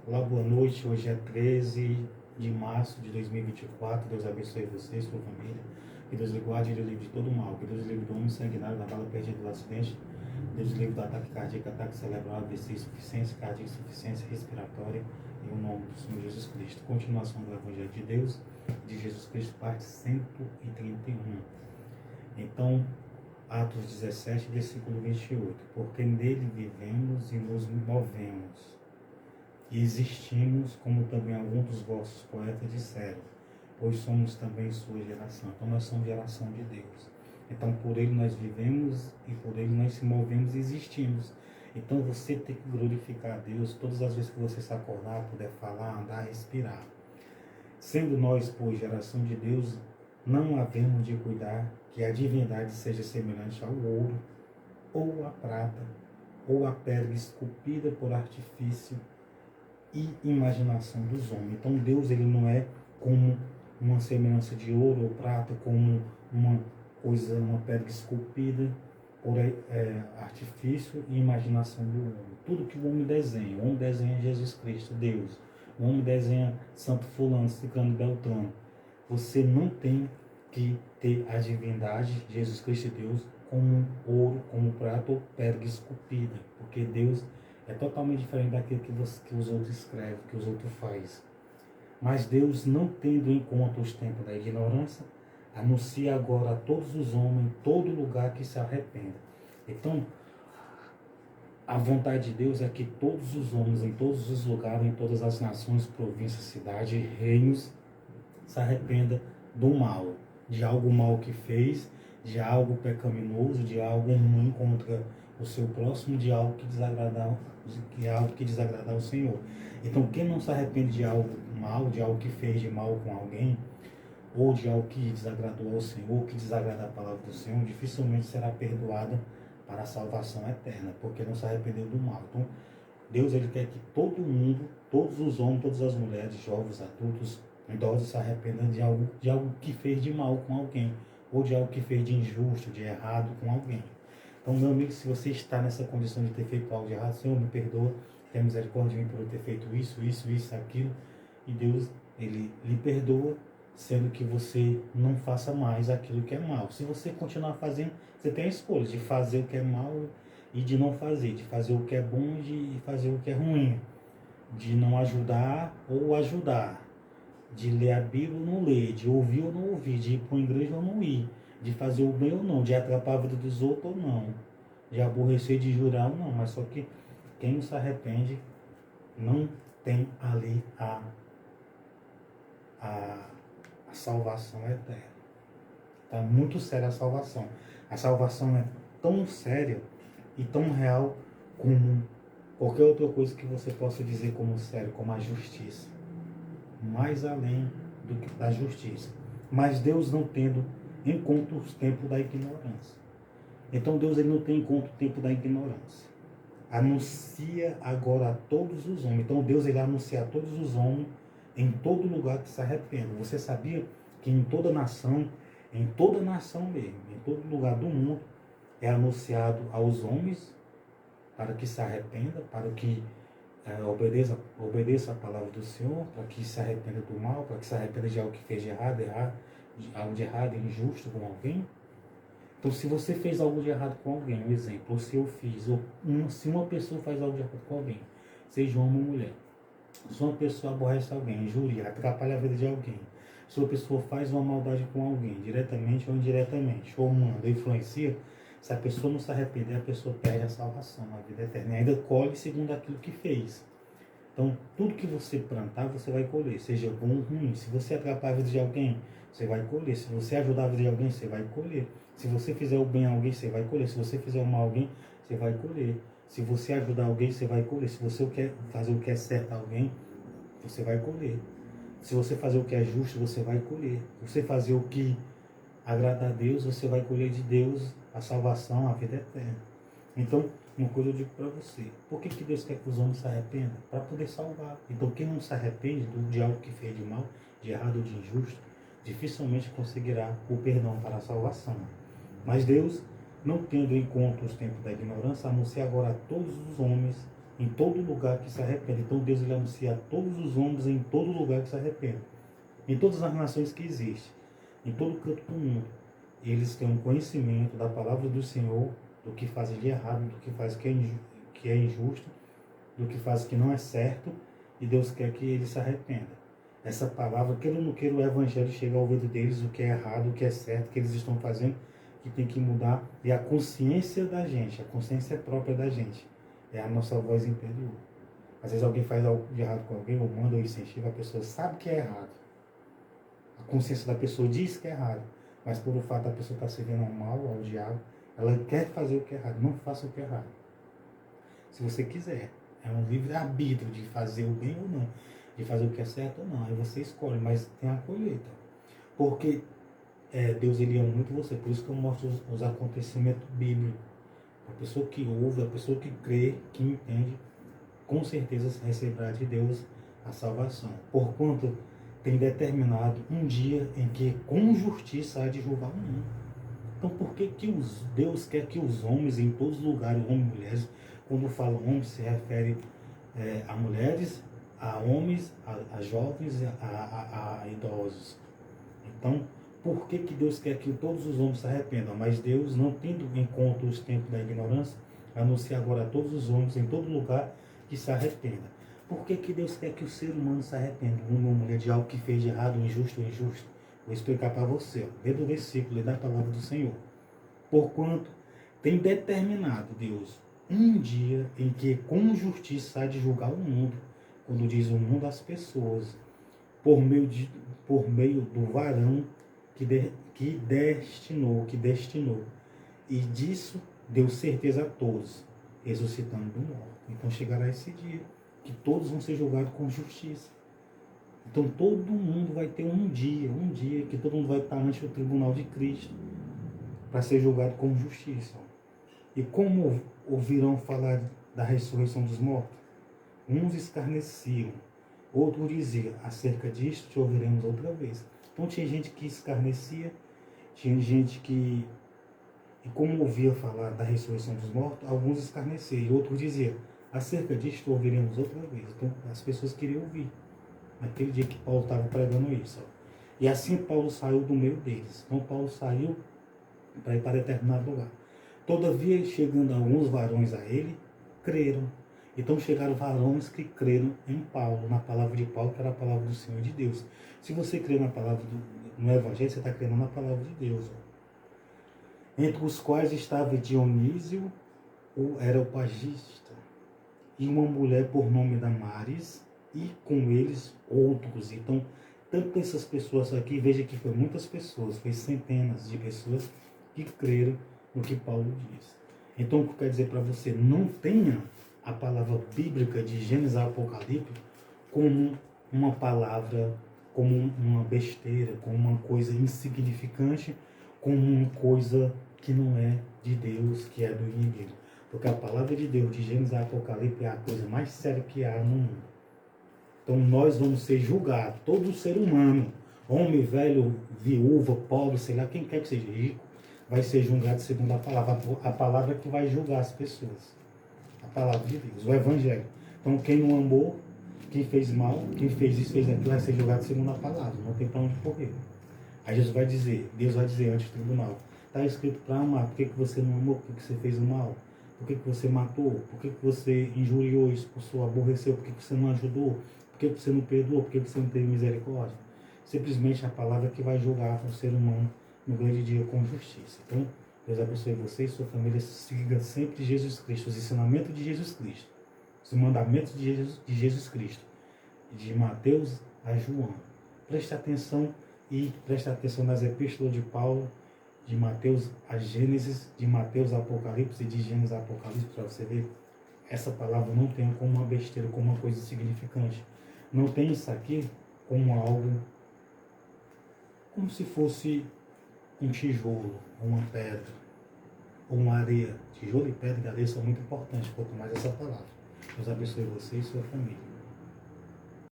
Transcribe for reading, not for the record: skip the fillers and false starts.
Olá, boa noite. Hoje é 13 de março de 2024. Deus abençoe você e sua família. Que Deus lhe guarde e lhe livre de todo mal. Que Deus lhe livre do homem sanguinário, da bala perdida, do acidente. Deus lhe livre do ataque cardíaco, ataque cerebral, AVC, insuficiência cardíaca, insuficiência respiratória. Em o nome do Senhor Jesus Cristo. Continuação do Evangelho de Deus, de Jesus Cristo, parte 131. Então, Atos 17, versículo 28. Porque nele vivemos e nos movemos e existimos, como também alguns dos vossos poetas disseram, pois somos também sua geração. Então nós somos geração de Deus. Então por ele nós vivemos e por ele nós se movemos e existimos. Então você tem que glorificar a Deus todas as vezes que você se acordar, puder falar, andar, respirar. Sendo nós, pois, geração de Deus, não havemos de cuidar que a divindade seja semelhante ao ouro, ou à prata, ou à pedra esculpida por artifício e imaginação dos homens. Então Deus, ele não é como uma semelhança de ouro ou prata, como uma coisa, uma pedra esculpida por artifício e imaginação do homem. Tudo que o homem desenha, o homem desenha Jesus Cristo, Deus. O homem desenha Santo Fulano, Ciclano, Beltrano. Você não tem que ter a divindade, Jesus Cristo e Deus, como ouro, como prata ou pedra esculpida, porque Deus é totalmente diferente daquilo que os outros escrevem, que os outros fazem. Mas Deus, não tendo em conta os tempos da ignorância, anuncia agora a todos os homens, em todo lugar, que se arrependam. Então, a vontade de Deus é que todos os homens, em todos os lugares, em todas as nações, províncias, cidades, reinos, se arrependam do mal, de algo mal que fez, de algo pecaminoso, de algo ruim contra o seu próximo, de algo que desagradar o Senhor. Então, quem não se arrepende de algo mal, de algo que fez de mal com alguém, ou de algo que desagradou ao Senhor, que desagrada a palavra do Senhor, dificilmente será perdoada para a salvação eterna, porque não se arrependeu do mal. Então, Deus, ele quer que todo mundo, todos os homens, todas as mulheres, jovens, adultos, idosos, se arrependam de algo que fez de mal com alguém, ou de algo que fez de injusto, de errado com alguém. Então, meu amigo, se você está nessa condição de ter feito algo de errado, Senhor, me perdoa, tenha misericórdia de mim por eu ter feito isso, aquilo, e Deus, ele lhe perdoa, sendo que você não faça mais aquilo que é mal. Se você continuar fazendo, você tem a escolha de fazer o que é mal e de não fazer, de fazer o que é bom e de fazer o que é ruim, de não ajudar ou ajudar, de ler a Bíblia ou não ler, de ouvir ou não ouvir, de ir para uma igreja ou não ir, de fazer o bem ou não, de atrapalhar a vida dos outros ou não, de aborrecer, de jurar ou não. Mas só que quem não se arrepende não tem ali a salvação eterna. Está muito séria a salvação. A salvação é tão séria e tão real como qualquer outra coisa que você possa dizer como sério, como a justiça. Mais além do que da justiça. Mas Deus não tendo em conta os tempos da ignorância. Então Deus, ele não tem em conta o tempo da ignorância. Anuncia agora a todos os homens. Então Deus, ele anuncia a todos os homens em todo lugar que se arrependam. Você sabia que em toda nação mesmo, em todo lugar do mundo, é anunciado aos homens para que se arrependa, para que obedeça a palavra do Senhor, para que se arrependa do mal, para que se arrependa de algo que fez de errado, algo de errado e injusto com alguém. Então, se você fez algo de errado com alguém, um exemplo, ou se eu fiz, se uma pessoa faz algo de errado com alguém, seja homem ou mulher, se uma pessoa aborrece alguém, injuria, atrapalha a vida de alguém, se uma pessoa faz uma maldade com alguém, diretamente ou indiretamente, ou manda, ou influencia, se a pessoa não se arrepender, a pessoa perde a salvação, a vida eterna, e ainda colhe segundo aquilo que fez. Então, tudo que você plantar, você vai colher, seja bom ou ruim. Se você atrapalhar a vida de alguém, você vai colher. Se você ajudar a vida de alguém, você vai colher. Se você fizer o bem a alguém, você vai colher. Se você fizer o mal a alguém, você vai colher. Se você ajudar alguém, você vai colher. Se você quer fazer o que é certo a alguém, você vai colher. Se você fazer o que é justo, você vai colher. Se você fazer o que agrada a Deus, você vai colher de Deus a salvação, a vida eterna. Então, uma coisa eu digo para você: por que Deus quer que os homens se arrependam? Para poder salvar. Então, quem não se arrepende de algo que fez de mal, de errado ou de injusto, dificilmente conseguirá o perdão para a salvação. Mas Deus, não tendo em conta os tempos da ignorância, anuncia agora a todos os homens em todo lugar que se arrepende. Então Deus ele anuncia a todos os homens em todo lugar que se arrepende. Em todas as nações que existem, em todo canto do mundo, eles têm um conhecimento da palavra do Senhor, do que fazem de errado, do que faz que é injusto, do que faz que não é certo, e Deus quer que eles se arrependam. Essa palavra, queira ou não queira, o Evangelho chega ao ouvido deles, o que é errado, o que é certo, que eles estão fazendo, que tem que mudar, e a consciência da gente, a consciência própria da gente, é a nossa voz interior. Às vezes alguém faz algo de errado com alguém, ou manda ou incentiva, a pessoa sabe que é errado. A consciência da pessoa diz que é errado, mas por o fato da pessoa estar servindo ao mal, ao diabo, ela quer fazer o que é errado. Não faça o que é errado. Se você quiser, é um livre-arbítrio de fazer o bem ou não, de fazer o que é certo ou não. Aí você escolhe, mas tem a colheita. Porque Deus ele ama muito você. Por isso que eu mostro os acontecimentos bíblicos. A pessoa que ouve, a pessoa que crê, que entende, com certeza receberá de Deus a salvação. Porquanto tem determinado um dia em que com justiça há de julgar o mundo. Então por que Deus quer que os homens em todos os lugares, homens e mulheres, quando fala homens se refere a mulheres, a homens, a jovens, a idosos. Então por que Deus quer que todos os homens se arrependam? Mas Deus, não tendo em conta os tempos da ignorância, anuncia agora a todos os homens em todo lugar que se arrependa. Por que Deus quer que o ser humano se arrependa? Uma mulher de algo que fez de errado, injusto ou injusto? Vou explicar para você. Lê do versículo, lê da palavra do Senhor. Porquanto tem determinado Deus um dia em que com justiça há de julgar o mundo. Quando diz o mundo, as pessoas. Por meio do varão que destinou. E disso deu certeza a todos, ressuscitando do morto. Então chegará esse dia que todos vão ser julgados com justiça. Então todo mundo vai ter um dia que todo mundo vai estar ante o tribunal de Cristo para ser julgado com justiça. E como ouvirão falar da ressurreição dos mortos? Uns escarneciam, outros diziam, acerca disto te ouviremos outra vez. Então tinha gente que escarnecia, tinha gente que, e como ouvia falar da ressurreição dos mortos, alguns escarneciam, e outros diziam, acerca disto ouviremos outra vez. Então as pessoas queriam ouvir. Naquele dia que Paulo estava pregando isso. E assim Paulo saiu do meio deles. Então Paulo saiu para ir para determinado lugar. Todavia, chegando alguns varões a ele, creram. Então chegaram varões que creram em Paulo, na palavra de Paulo, que era a palavra do Senhor de Deus. Se você crê na palavra no Evangelho, você está crendo na palavra de Deus. Entre os quais estava Dionísio, o areopagista, e uma mulher por nome Damaris, e com eles outros. Então, tanto essas pessoas aqui, veja que foi muitas pessoas, foi centenas de pessoas que creram no que Paulo diz. Então, o que eu quero dizer para você, não tenha a palavra bíblica de Gênesis a Apocalipse como uma palavra, como uma besteira, como uma coisa insignificante, como uma coisa que não é de Deus, que é do inimigo. Porque a palavra de Deus de Gênesis a Apocalipse é a coisa mais séria que há no mundo. Então nós vamos ser julgados, todo ser humano, homem, velho, viúva, pobre, sei lá, quem quer que seja rico, vai ser julgado segundo a palavra que vai julgar as pessoas. A palavra de Deus, o Evangelho. Então quem não amou, quem fez mal, quem fez isso, fez aquilo, vai ser julgado segundo a palavra, não tem para onde correr. Aí Jesus vai dizer, Deus vai dizer ante o tribunal, está escrito para amar, por que você não amou, por que você fez o mal? Por que você matou? Por que você injuriou, expulsou, aborreceu? Por que você não ajudou? Por que você não perdoou? Por que você não teve misericórdia? Simplesmente a palavra que vai julgar o ser humano no grande dia com justiça. Então, Deus abençoe você e sua família. Siga sempre Jesus Cristo, os ensinamentos de Jesus Cristo, os mandamentos de Jesus Cristo, de Mateus a João. Preste atenção nas epístolas de Paulo, de Mateus a Gênesis, de Mateus a Apocalipse e de Gênesis a Apocalipse, para você ver. Essa palavra não tem como uma besteira, como uma coisa insignificante. Não tem isso aqui como algo, como se fosse um tijolo, uma pedra, ou uma areia. Tijolo e pedra e areia são muito importantes, quanto mais essa palavra. Deus abençoe você e sua família.